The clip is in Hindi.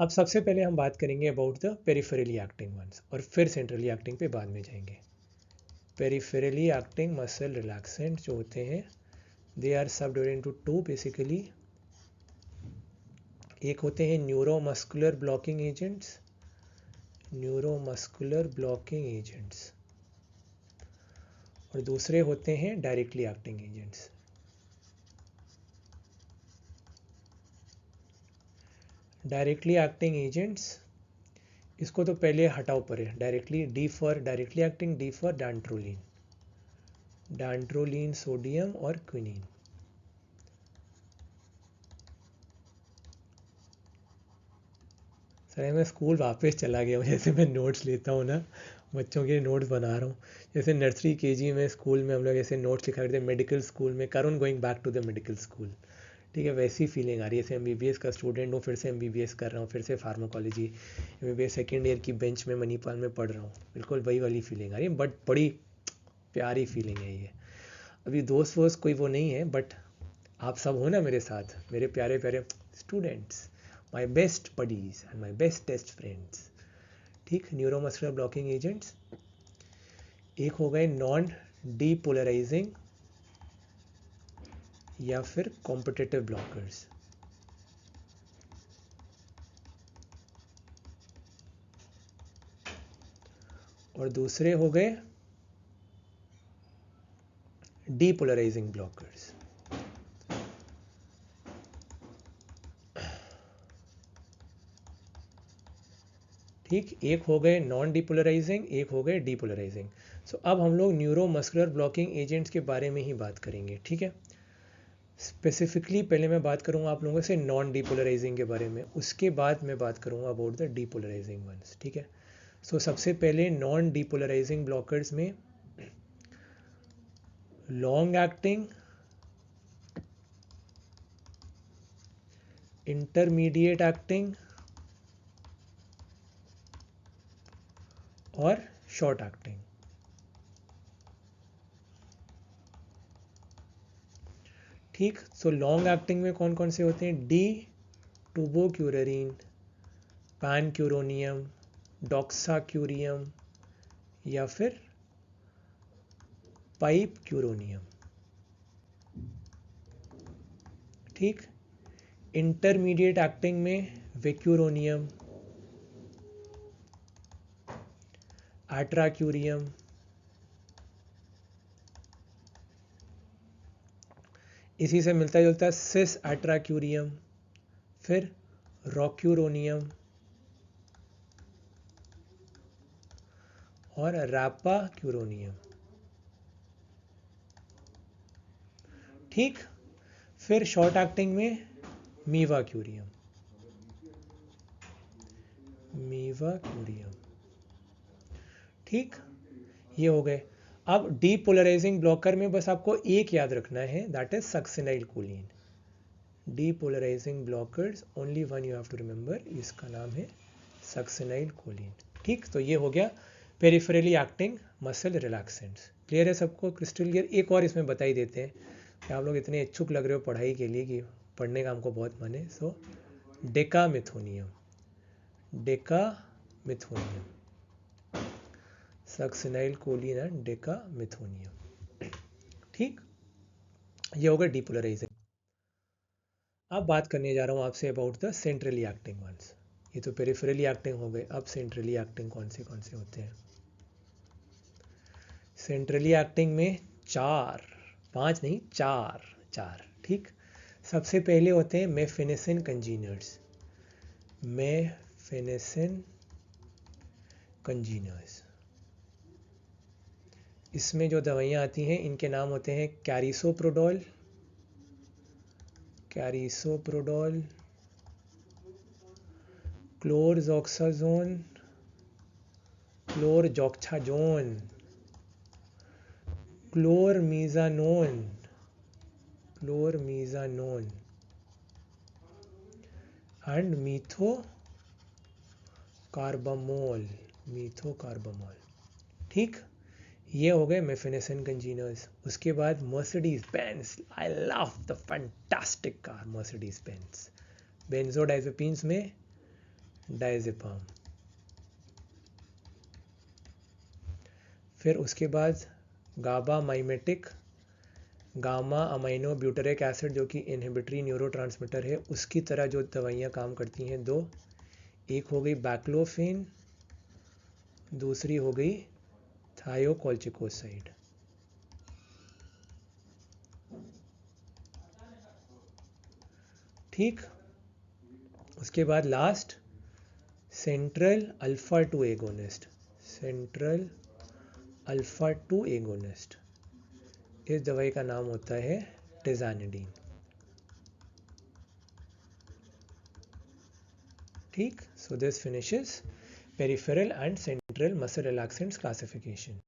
अब सबसे पहले हम बात करेंगे about the peripherally acting ones और फिर सेंट्रली एक्टिंग पे बाद में जाएंगे। पेरिफेरली एक्टिंग मसल रिलैक्सेंट जो होते हैं दे आर सब डिवाइडेड इनटू टू बेसिकली। एक होते हैं neuromuscular blocking agents, neuromuscular blocking agents, और दूसरे होते हैं directly acting agents. Directly acting agents, इसको तो पहले हटाओ परे। Directly, D for directly acting, D for dantrolene, dantrolene sodium और क्विनीन। सर मैं स्कूल वापस चला गया हूँ, जैसे मैं नोट्स लेता हूँ ना, बच्चों के नोट्स बना रहा हूँ। जैसे नर्सरी केजी में स्कूल में हम लोग ऐसे नोट्स लिखा करते, मेडिकल स्कूल में करुण going back to the medical school. ठीक है, वैसी फीलिंग आ रही है जैसे एमबीबीएस का स्टूडेंट हूँ, फिर से एमबीबीएस कर रहा हूँ, फिर से फार्माकोलॉजी एमबीबीएस सेकेंड ईयर की बेंच में मणिपाल में पढ़ रहा हूँ। बिल्कुल वही वाली फीलिंग आ रही है, बट बड़ी प्यारी फीलिंग है ये। अभी दोस्त वोस्त कोई वो नहीं है, बट आप सब हो ना मेरे साथ, मेरे प्यारे प्यारे students, my best buddies and my best test friends. ठीक, न्यूरोमस्कुलर ब्लॉकिंग एजेंट्स एक हो गए नॉन डीपोलराइजिंग या फिर कॉम्पिटिटिव ब्लॉकर्स। और दूसरे हो गए डीपोलराइजिंग ब्लॉकर्स। ठीक, एक हो गए नॉन डीपोलराइजिंग, एक हो गए डीपोलराइजिंग। सो अब हम लोग न्यूरोमस्कुलर ब्लॉकिंग एजेंट्स के बारे में ही बात करेंगे। ठीक है, स्पेसिफिकली पहले मैं बात करूंगा आप लोगों से नॉन डीपोलराइजिंग के बारे में, उसके बाद मैं बात करूंगा अबाउट द डीपोलराइजिंग वंस। ठीक है, सो सबसे पहले नॉन डीपोलराइजिंग ब्लॉकर्स में लॉन्ग एक्टिंग, इंटरमीडिएट एक्टिंग और शॉर्ट एक्टिंग। ठीक, सो लॉन्ग एक्टिंग में कौन कौन से होते हैं? डी टूबोक्यूरेरिन, पैनक्यूरोनियम, डॉक्साक्यूरियम या फिर पाइप क्यूरोनियम। ठीक, इंटरमीडिएट एक्टिंग में वेक्यूरोनियम, एट्राक्यूरियम, इसी से मिलता जुलता सिस एट्राक्यूरियम, फिर रॉक्यूरोनियम और रैपा क्यूरोनियम। ठीक, फिर शॉर्ट एक्टिंग में मीवा क्यूरियम, मीवा क्यूरियम। ठीक, ये हो गए। अब डीपोलराइजिंग ब्लॉकर में बस आपको एक याद रखना है, that is succinylcholine. Depolarising blockers only one you have to remember, इसका नाम है सक्सिनाइल कोलिन। ठीक, तो ये हो गया peripherally acting muscle relaxants. Clear है सबको? Crystal clear. एक और इसमें बता ही देते हैं कि आप लोग इतने इच्छुक लग रहे हो पढ़ाई के लिए कि पढ़ने का हमको बहुत मन है। सो डेकामिथोनियम, डेकामिथोनियम, सक्सिनाइल कोलिन एंड डेकामिथोनियम। ठीक, ये होगा डीपोलराइजिंग। अब बात करने जा रहा हूँ आपसे about the centrally acting ones. ये तो पेरिफेरली एक्टिंग हो गए, अब सेंट्रली एक्टिंग कौन से होते हैं? सेंट्रली एक्टिंग में चार, पांच नहीं चार, चार। ठीक, सबसे पहले होते हैं मेफेनेसिन कंजीनर्स, मेफेनेसिन कंजीनर्स। इसमें जो दवाइयाँ आती हैं इनके नाम होते हैं कैरिसोप्रोडोल, कैरिसोप्रोडोल, क्लोरजोक्साजोन, क्लोरजोक्साजोन, क्लोरमीजानोन, क्लोरमीजानोन एंड मीथोकार्बामोल, मीथोकार्बामोल। ठीक, ये हो गए मेफेनेसिन कंजीनर्स। उसके बाद Mercedes Benz, I love the fantastic car Mercedes Benz. Benzodiazepines में डायजेपाम। फिर उसके बाद GABA mimetic, gamma amino butyric acid जो कि इनहिबिटरी न्यूरोट्रांसमीटर है, उसकी तरह जो दवाइयाँ काम करती हैं दो, एक हो गई बैक्लोफेन, दूसरी हो गई थायोकोल्चिकोसाइड। ठीक, उसके बाद last central alpha 2 agonist, central alpha 2 agonist, इस दवाई का नाम होता है टिजानिडीन। ठीक, so this finishes peripheral and central muscle relaxants classification.